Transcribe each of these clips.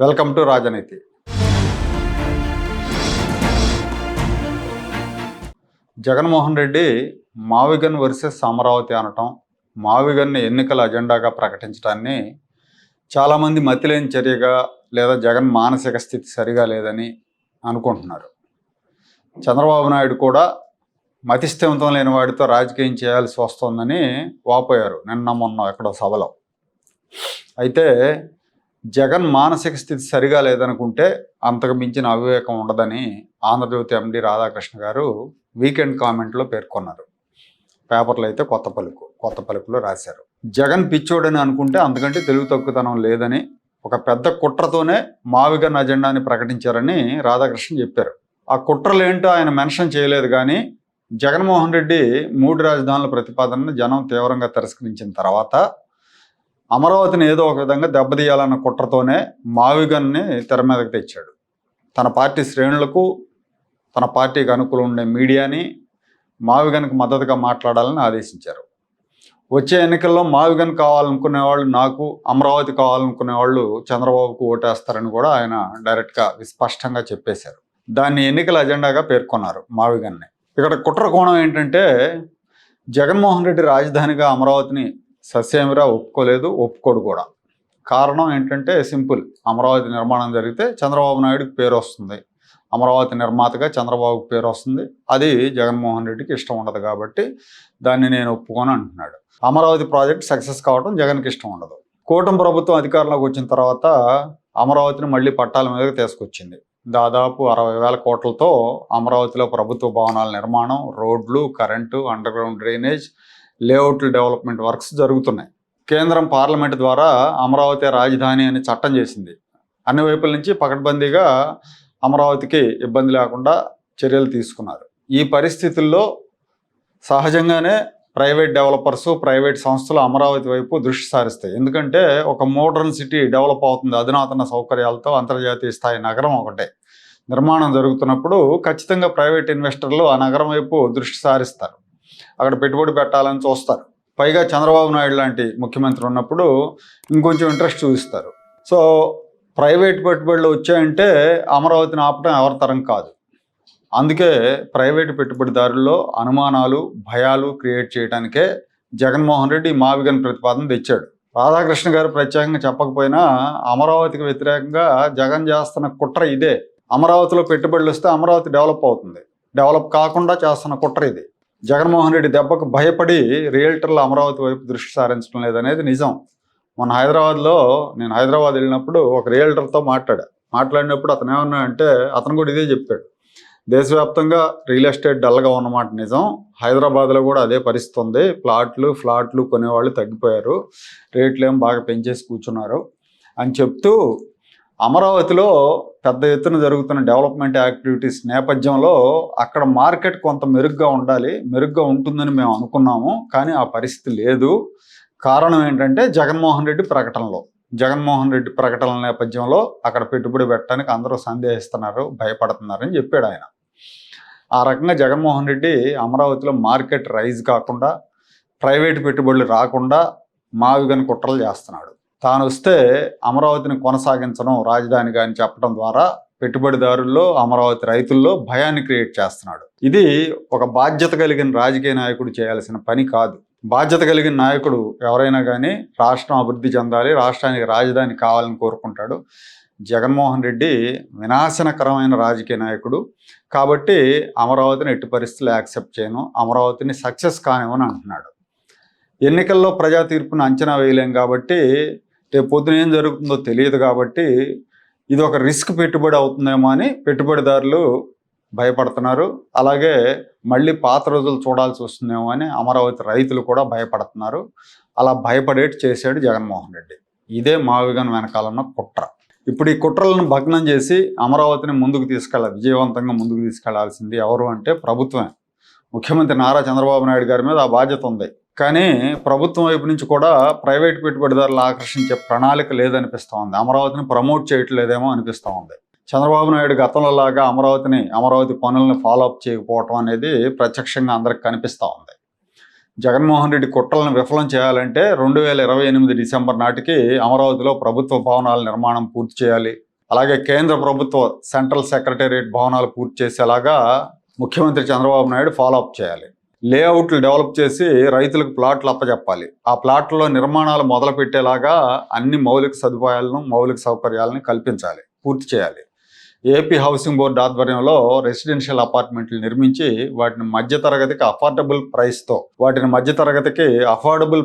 Welcome to రాజనీతి. Jaganmohan Reddy మావిగన్ versus Amaravati అనటం, మావిగన్ని ఎన్నికల అజెండాగా ప్రకటించడాన్ని చాలామంది మతిలేని చర్యగా లేదా జగన్ మానసిక స్థితి సరిగా లేదని అనుకుంటున్నారు. చంద్రబాబు నాయుడు కూడా మతిస్థిమితం లేని వాడితో రాజకీయం చేయాల్సి వస్తుందని వాపోయారు నిన్న మొన్న ఎక్కడో సభలో. అయితే జగన్ మానసిక స్థితి సరిగా లేదనుకుంటే అంతకు మించిన అవివేకం ఉండదని ఆంధ్రజ్యోతి ఎండి రాధాకృష్ణ గారు వీకెండ్ కామెంట్లో పేర్కొన్నారు. పేపర్లు అయితే కొత్త పలుకులో రాశారు. జగన్ పిచ్చోడని అనుకుంటే అంతకంటే తెలుగు తక్కువతనం లేదని, ఒక పెద్ద కుట్రతోనే మావిగన్ అజెండాని ప్రకటించారని రాధాకృష్ణ చెప్పారు. ఆ కుట్రలు ఏంటో ఆయన మెన్షన్ చేయలేదు, కానీ జగన్మోహన్ రెడ్డి 3 రాజధానుల ప్రతిపాదనను జనం తీవ్రంగా తిరస్కరించిన తర్వాత అమరావతిని ఏదో ఒక విధంగా దెబ్బతీయాలన్న కుట్రతోనే మావిగన్ని తెర మీదకి తెచ్చాడు. తన పార్టీ శ్రేణులకు, తన పార్టీకి అనుకూలం ఉండే మీడియాని మావిగన్కి మద్దతుగా మాట్లాడాలని ఆదేశించారు. వచ్చే ఎన్నికల్లో మావిగన్ కావాలనుకునే వాళ్ళు నాకు, అమరావతి కావాలనుకునే వాళ్ళు చంద్రబాబుకు ఓటేస్తారని కూడా ఆయన డైరెక్ట్గా స్పష్టంగా చెప్పేశారు. దాన్ని ఎన్నికల అజెండాగా పేర్కొన్నారు మావిగన్ని. ఇక్కడ కుట్ర కోణం ఏంటంటే, జగన్మోహన్ రెడ్డి రాజధానిగా అమరావతిని సస్యమిరా ఒప్పుకోడు కూడా. కారణం ఏంటంటే సింపుల్, అమరావతి నిర్మాణం జరిగితే చంద్రబాబు నాయుడుకి పేరు వస్తుంది, అమరావతి నిర్మాతగా చంద్రబాబుకి పేరు వస్తుంది. అది జగన్మోహన్ రెడ్డికి ఇష్టం ఉండదు కాబట్టి దాన్ని నేను ఒప్పుకోను అంటున్నాడు. అమరావతి ప్రాజెక్ట్ సక్సెస్ కావడం జగన్కి ఇష్టం ఉండదు. కూటమి ప్రభుత్వం అధికారంలోకి వచ్చిన తర్వాత అమరావతిని మళ్ళీ పట్టాల మీదకి తీసుకొచ్చింది. దాదాపు 60,000 కోట్లతో అమరావతిలో ప్రభుత్వ భవనాల నిర్మాణం, రోడ్లు, కరెంటు, అండర్ గ్రౌండ్ డ్రైనేజ్, లేఅవుట్ల డెవలప్మెంట్ వర్క్స్ జరుగుతున్నాయి. కేంద్రం పార్లమెంట్ ద్వారా అమరావతి రాజధాని అని చట్టం చేసింది. అన్ని వైపుల నుంచి పకడ్బందీగా అమరావతికి ఇబ్బంది లేకుండా చర్యలు తీసుకున్నారు. ఈ పరిస్థితుల్లో సహజంగానే ప్రైవేట్ డెవలపర్స్, ప్రైవేట్ సంస్థలు అమరావతి వైపు దృష్టి సారిస్తాయి. ఎందుకంటే ఒక మోడర్న్ సిటీ డెవలప్ అవుతుంది, అధునాతన సౌకర్యాలతో అంతర్జాతీయ స్థాయి నగరం ఒకటే నిర్మాణం జరుగుతున్నప్పుడు ఖచ్చితంగా ప్రైవేట్ ఇన్వెస్టర్లు ఆ నగరం వైపు దృష్టి సారిస్తారు, అక్కడ పెట్టుబడి పెట్టాలని చూస్తారు. పైగా చంద్రబాబు నాయుడు లాంటి ముఖ్యమంత్రి ఉన్నప్పుడు ఇంకొంచెం ఇంట్రెస్ట్ చూపిస్తారు. సో ప్రైవేట్ పెట్టుబడులు వచ్చాయంటే అమరావతిని ఆపడం ఎవరి తరం కాదు. అందుకే ప్రైవేటు పెట్టుబడిదారుల్లో అనుమానాలు, భయాలు క్రియేట్ చేయడానికే జగన్మోహన్ రెడ్డి మావిగన్ ప్రతిపాదన తెచ్చాడు. రాధాకృష్ణ గారు ప్రత్యేకంగా చెప్పకపోయినా అమరావతికి వ్యతిరేకంగా జగన్ చేస్తున్న కుట్ర ఇదే. అమరావతిలో పెట్టుబడులు వస్తే అమరావతి డెవలప్ అవుతుంది, డెవలప్ కాకుండా చేస్తున్న కుట్ర ఇది. జగన్మోహన్ రెడ్డి దెబ్బకు భయపడి రియల్టర్లు అమరావతి వైపు దృష్టి సారించడం లేదనేది నిజం. మొన్న నేను హైదరాబాద్ వెళ్ళినప్పుడు ఒక రియల్టర్తో మాట్లాడినప్పుడు అతను ఏమన్నా అంటే, అతను కూడా ఇదే చెప్పాడు. దేశవ్యాప్తంగా రియల్ ఎస్టేట్ డల్గా ఉన్నమాట నిజం, హైదరాబాద్లో కూడా అదే పరిస్థితి ఉంది. ఫ్లాట్లు కొనేవాళ్ళు తగ్గిపోయారు, రేట్లు ఏం బాగా పెంచేసి కూర్చున్నారు అని చెప్తూ, అమరావతిలో పెద్ద ఎత్తున జరుగుతున్న డెవలప్మెంట్ యాక్టివిటీస్ నేపథ్యంలో అక్కడ మార్కెట్ కొంత మెరుగ్గా ఉంటుందని మేము అనుకున్నాము, కానీ ఆ పరిస్థితి లేదు. కారణం ఏంటంటే జగన్మోహన్ రెడ్డి ప్రకటనల నేపథ్యంలో అక్కడ పెట్టుబడి పెట్టడానికి అందరూ సందేహిస్తున్నారు, భయపడుతున్నారని చెప్పాడు ఆయన. ఆ రకంగా జగన్మోహన్ రెడ్డి అమరావతిలో మార్కెట్ రైజ్ కాకుండా, ప్రైవేటు పెట్టుబడులు రాకుండా మావిగన్ కుట్రలు చేస్తున్నాడు. తాను వస్తే అమరావతిని కొనసాగించడం రాజధానిగా అని చెప్పడం ద్వారా పెట్టుబడిదారుల్లో, అమరావతి రైతుల్లో భయాన్ని క్రియేట్ చేస్తున్నాడు. ఇది ఒక బాధ్యత కలిగిన రాజకీయ నాయకుడు చేయాల్సిన పని కాదు. బాధ్యత కలిగిన నాయకుడు ఎవరైనా కానీ రాష్ట్రం అభివృద్ధి చెందాలి, రాష్ట్రానికి రాజధాని కావాలని కోరుకుంటాడు. జగన్మోహన్ రెడ్డి వినాశనకరమైన రాజకీయ నాయకుడు కాబట్టి అమరావతిని ఎట్టి పరిస్థితులు యాక్సెప్ట్ చేయను, అమరావతిని సక్సెస్ కానివ్వని అంటున్నాడు. ఎన్నికల్లో ప్రజా తీర్పును అంచనా వేయలేం కాబట్టి, రేపు పొద్దున ఏం జరుగుతుందో తెలియదు కాబట్టి ఇది ఒక రిస్క్ పెట్టుబడి అవుతుందేమో అని పెట్టుబడిదారులు భయపడుతున్నారు. అలాగే మళ్ళీ పాత రోజులు చూడాల్సి వస్తుందేమో అని అమరావతి రైతులు కూడా భయపడుతున్నారు. అలా భయపడేట్టు చేశాడు జగన్మోహన్ రెడ్డి. ఇదే మావిగన్ వెనకాలన్న కుట్ర. ఇప్పుడు ఈ కుట్రలను భగ్నం చేసి అమరావతిని విజయవంతంగా ముందుకు తీసుకెళ్లాల్సింది ఎవరు అంటే ప్రభుత్వమే. ముఖ్యమంత్రి నారా చంద్రబాబు నాయుడు గారి మీద ఆ బాధ్యత ఉంది. కానీ ప్రభుత్వం వైపు నుంచి కూడా ప్రైవేట్ పెట్టుబడిదారులు ఆకర్షించే ప్రణాళిక లేదనిపిస్తూ ఉంది, అమరావతిని ప్రమోట్ చేయట్లేదేమో అనిపిస్తూ ఉంది. చంద్రబాబు నాయుడు గతంలో లాగా అమరావతి పనులను ఫాలోఅప్ చేయకపోవటం అనేది ప్రత్యక్షంగా అందరికి కనిపిస్తూ ఉంది. జగన్మోహన్ రెడ్డి కుట్రలను విఫలం చేయాలంటే 2028 డిసెంబర్ నాటికి అమరావతిలో ప్రభుత్వ భవనాల నిర్మాణం పూర్తి చేయాలి, అలాగే కేంద్ర ప్రభుత్వ సెంట్రల్ సెక్రటేరియట్ భవనాలు పూర్తి చేసేలాగా ముఖ్యమంత్రి చంద్రబాబు నాయుడు ఫాలో అప్ చేయాలి. లేఅవుట్లు డెవలప్ చేసి రైతులకు ప్లాట్లు అప్పచెప్పాలి. ఆ ప్లాట్లలో నిర్మాణాలు మొదలు పెట్టేలాగా అన్ని మౌలిక సదుపాయాలను మౌలిక సౌకర్యాలను కల్పించాలి, పూర్తి చేయాలి. ఏపీ హౌసింగ్ బోర్డు ఆధ్వర్యంలో రెసిడెన్షియల్ అపార్ట్మెంట్లు నిర్మించి వాటిని మధ్యతరగతికి అఫోర్డబుల్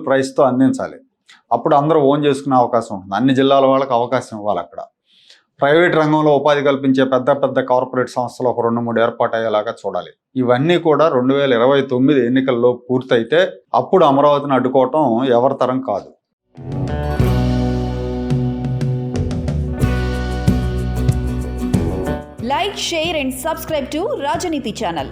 ప్రైస్తో అందించాలి. అప్పుడు అందరూ ఓన్ చేసుకునే అవకాశం ఉంటుంది. అన్ని జిల్లాల వాళ్ళకి అవకాశం ఇవ్వాలి. అక్కడ ప్రైవేట్ రంగంలో ఉపాధి కల్పించే పెద్ద కార్పొరేట్ సంస్థలు ఒక 2-3 ఏర్పాటు అయ్యేలాగా చూడాలి. ఇవన్నీ కూడా 2029 ఎన్నికల్లో పూర్తయితే అప్పుడు అమరావతిని అడ్డుకోవటం ఎవరి తరం కాదు. Like, share and subscribe to Rajaniti channel.